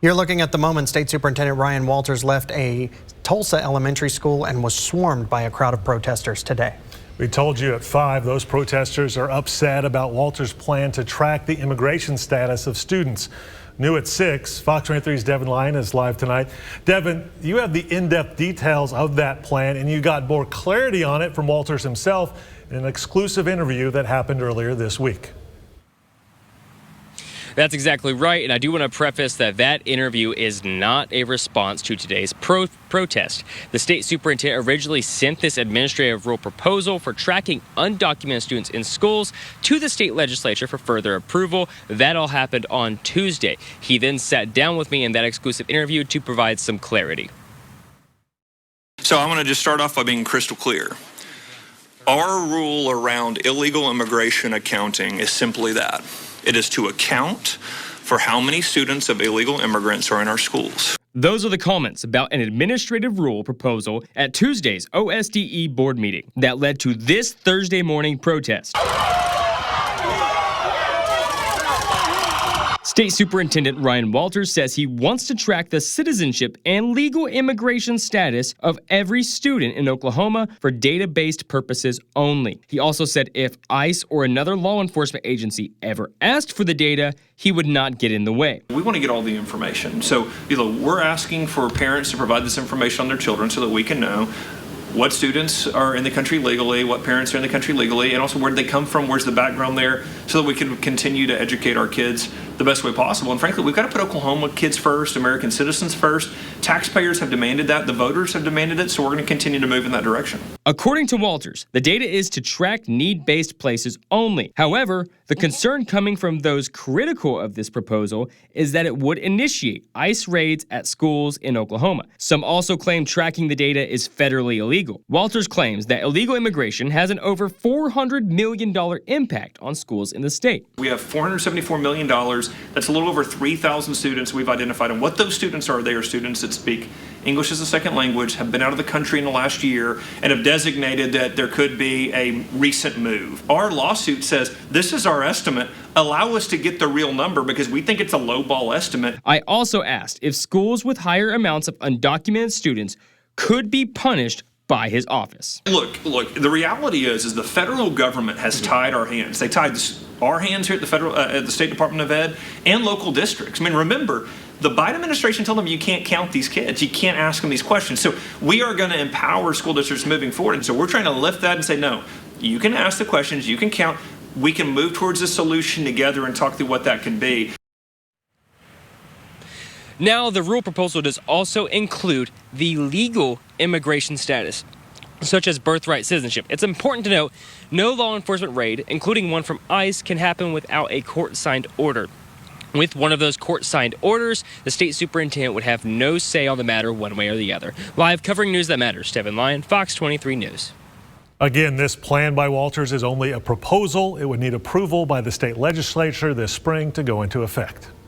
You're looking at the moment State Superintendent Ryan Walters left a Tulsa elementary school and was swarmed by a crowd of protesters today. We told you at 5, those protesters are upset about Walters' plan to track the immigration status of students. New at 6, Fox 23's Devyn Lyon is live tonight. Devyn, you have the in-depth details of that plan, and you got more clarity on it from Walters himself in an exclusive interview that happened earlier this week. That's exactly right, and I do want to preface that interview is not a response to today's protest. The state superintendent originally sent this administrative rule proposal for tracking undocumented students in schools to the state legislature for further approval. That all happened on Tuesday. He then sat down with me in that exclusive interview to provide some clarity. So I want to just start off by being crystal clear. Our rule around illegal immigration accounting is simply that. It is to account for how many students of illegal immigrants are in our schools. Those are the comments about an administrative rule proposal at Tuesday's OSDE board meeting that led to this Thursday morning protest. State Superintendent Ryan Walters says he wants to track the citizenship and legal immigration status of every student in Oklahoma for data-based purposes only. He also said if ICE or another law enforcement agency ever asked for the data, he would not get in the way. We want to get all the information. So, we're asking for parents to provide this information on their children so that we can know what students are in the country legally, what parents are in the country legally, and also where they come from, where's the background there, so that we can continue to educate our kids the best way possible. And frankly, we've got to put Oklahoma kids first, American citizens first. Taxpayers have demanded that, the voters have demanded it, so we're going to continue to move in that direction. According to Walters, the data is to track need-based places only. However, the concern coming from those critical of this proposal is that it would initiate ICE raids at schools in Oklahoma. Some also claim tracking the data is federally illegal. Walters claims that illegal immigration has an over $400 million impact on schools in the state. We have $474 million. That's a little over 3,000 students we've identified. And what those students are, they are students that speak English as a second language, have been out of the country in the last year, and have designated that there could be a recent move. Our lawsuit says, this is our estimate. Allow us to get the real number because we think it's a lowball estimate. I also asked if schools with higher amounts of undocumented students could be punished by his office. Look, the reality is the federal government has tied our hands. They tied our hands here at the State Department of Ed and local districts. I mean, remember, the Biden administration told them you can't count these kids. You can't ask them these questions. So we are going to empower school districts moving forward. And so we're trying to lift that and say, no, you can ask the questions, you can count. We can move towards a solution together and talk through what that can be. Now, the rule proposal does also include the legal immigration status, such as birthright citizenship. It's important to note, no law enforcement raid, including one from ICE, can happen without a court-signed order. With one of those court-signed orders, the state superintendent would have no say on the matter one way or the other. Live covering news that matters, Devyn Lyon, Fox 23 News. Again, this plan by Walters is only a proposal. It would need approval by the state legislature this spring to go into effect.